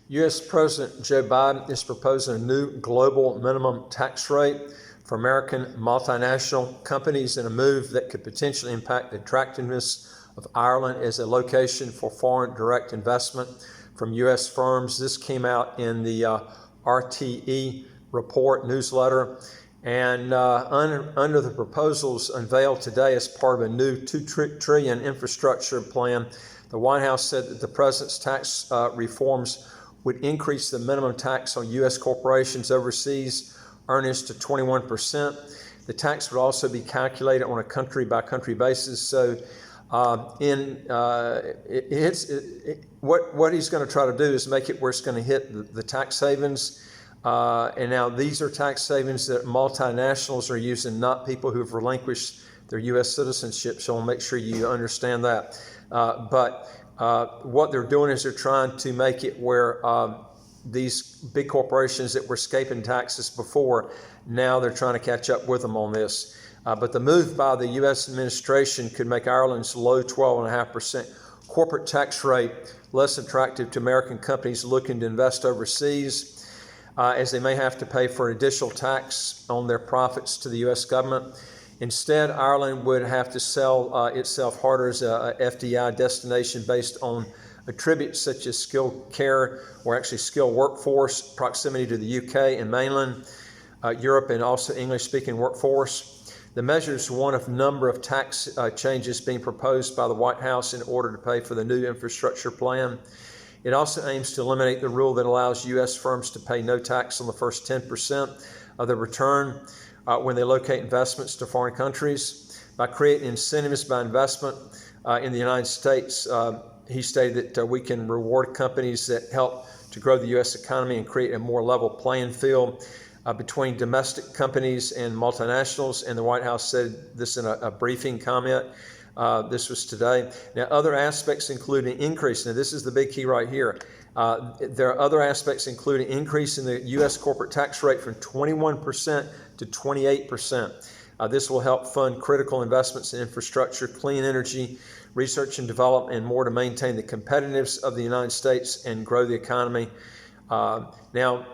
U.S. President Joe Biden is proposing a new global minimum tax rate for American multinational companies in a move that could potentially impact the attractiveness of Ireland as a location for foreign direct investment from U.S. firms. This came out in the RTE report newsletter. And under the proposals unveiled today as part of a new $2 trillion infrastructure plan, the White House said that the president's tax reforms would increase the minimum tax on U.S. corporations overseas earnings to 21%. The tax would also be calculated on a country-by-country basis. So what he's going to try to do is make it where it's going to hit the tax havens. And now these are tax savings that multinationals are using, not people who have relinquished their U.S. citizenship. So I'll make sure you understand that. But what they're doing is they're trying to make it where these big corporations that were escaping taxes before, now they're trying to catch up with them on this. But the move by the U.S. administration could make Ireland's low 12.5% corporate tax rate less attractive to American companies looking to invest overseas, as they may have to pay for additional tax on their profits to the U.S. government. Instead, Ireland would have to sell itself harder as a FDI destination based on attributes such as skilled care, or actually skilled workforce, proximity to the UK and mainland Europe, and also English-speaking workforce. The measure is one of a number of tax changes being proposed by the White House in order to pay for the new infrastructure plan. It also aims to eliminate the rule that allows U.S. firms to pay no tax on the first 10% of their return when they locate investments to foreign countries. By creating incentives by investment in the United States, he stated that we can reward companies that help to grow the U.S. economy and create a more level playing field between domestic companies and multinationals. And the White House said this in a briefing comment. This was today. Now, other aspects include an increase. Now, this is the big key right here. There are other aspects including increase in the U.S. corporate tax rate from 21% to 28%. This will help fund critical investments in infrastructure, clean energy, research and development, and more to maintain the competitiveness of the United States and grow the economy. Now,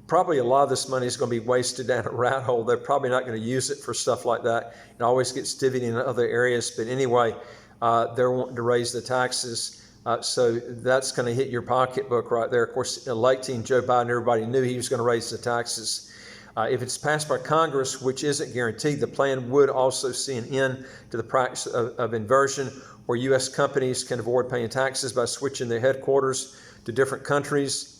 probably a lot of this money is going to be wasted down a rat hole. They're probably not going to use it for stuff like that. It always gets divvied in other areas. But anyway, they're wanting to raise the taxes. So that's going to hit your pocketbook right there. Of course, electing Joe Biden, everybody knew he was going to raise the taxes. If it's passed by Congress, which isn't guaranteed, the plan would also see an end to the practice of inversion, where U.S. companies can avoid paying taxes by switching their headquarters to different countries.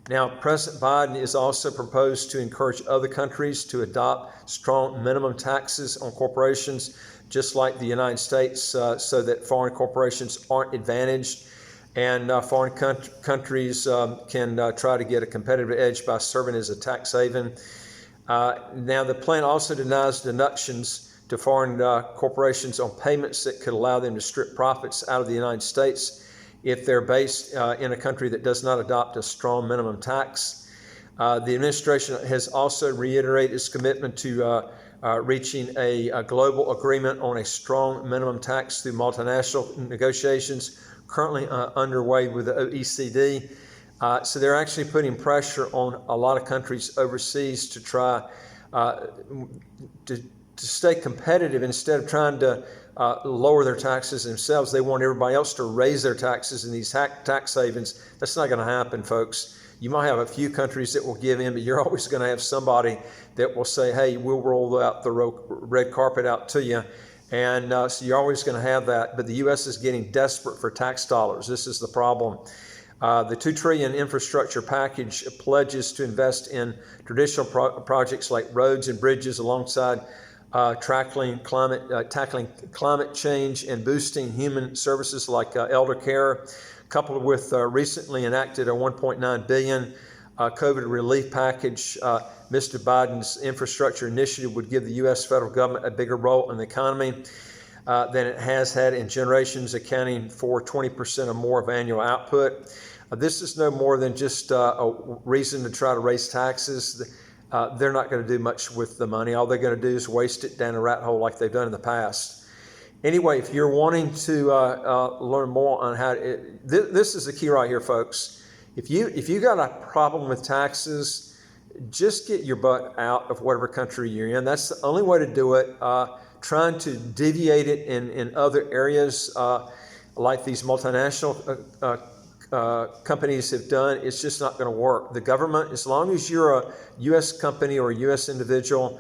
Now, President Biden is also proposed to encourage other countries to adopt strong minimum taxes on corporations, just like the United States, so that foreign corporations aren't advantaged, and foreign countries can try to get a competitive edge by serving as a tax haven. Now, the plan also denies deductions to foreign corporations on payments that could allow them to strip profits out of the United States if they're based in a country that does not adopt a strong minimum tax. The administration has also reiterated its commitment to reaching a global agreement on a strong minimum tax through multinational negotiations currently underway with the OECD. So they're actually putting pressure on a lot of countries overseas to try to stay competitive. Instead of trying to lower their taxes themselves, they want everybody else to raise their taxes in these tax havens. That's not going to happen, folks. You might have a few countries that will give in, but you're always going to have somebody that will say, hey, we'll roll out the red carpet out to you. And so you're always going to have that. But the U.S. is getting desperate for tax dollars. This is the problem. The $2 trillion infrastructure package pledges to invest in traditional projects like roads and bridges alongside tackling climate change and boosting human services like elder care, coupled with recently enacted a $1.9 billion COVID relief package. Mr. Biden's infrastructure initiative would give the U.S. federal government a bigger role in the economy than it has had in generations, accounting for 20% or more of annual output. This is no more than just a reason to try to raise taxes. They're not going to do much with the money. All they're going to do is waste it down a rat hole like they've done in the past. Anyway, if you're wanting to learn more on how this is the key right here, folks. If you got a problem with taxes, just get your butt out of whatever country you're in. That's the only way to do it. Trying to deviate it in other areas like these multinational companies have done, it's just not going to work. The government, as long as you're a U.S. company or a U.S. individual,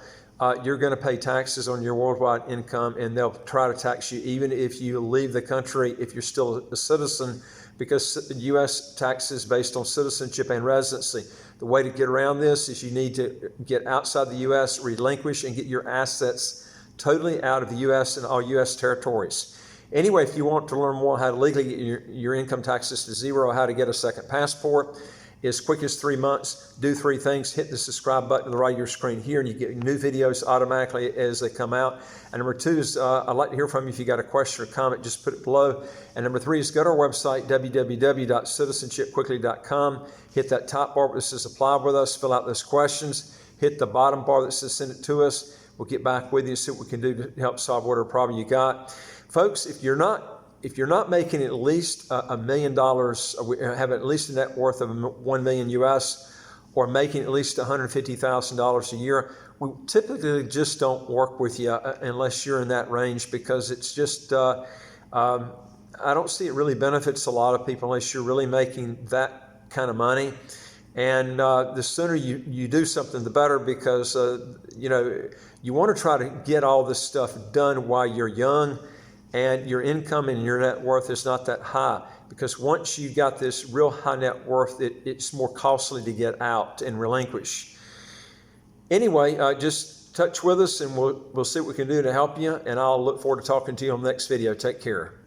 you're going to pay taxes on your worldwide income, and they'll try to tax you even if you leave the country, if you're still a citizen, because the U.S. taxes based on citizenship and residency. The way to get around this is you need to get outside the U.S., relinquish, and get your assets totally out of the U.S. and all U.S. territories. Anyway, if you want to learn more how to legally get your income taxes to zero, how to get a second passport, as quick as 3 months, do 3 things. Hit the subscribe button to the right of your screen here, and you get new videos automatically as they come out. And number 2 is I'd like to hear from you. If you got a question or comment, just put it below. And number 3 is go to our website, www.citizenshipquickly.com. Hit that top bar that says apply with us, fill out those questions. Hit the bottom bar that says send it to us. We'll get back with you and see what we can do to help solve whatever problem you got. Folks, if you're not making at least $1 million, have at least a net worth of $1 million US, or making at least $150,000 a year, we typically just don't work with you unless you're in that range, because it's just, I don't see it really benefits a lot of people unless you're really making that kind of money. And the sooner you do something, the better, because, you want to try to get all this stuff done while you're young and your income and your net worth is not that high, because once you got this real high net worth, it's more costly to get out and relinquish. Anyway, just touch with us and we'll see what we can do to help you, and I'll look forward to talking to you on the next video. Take care.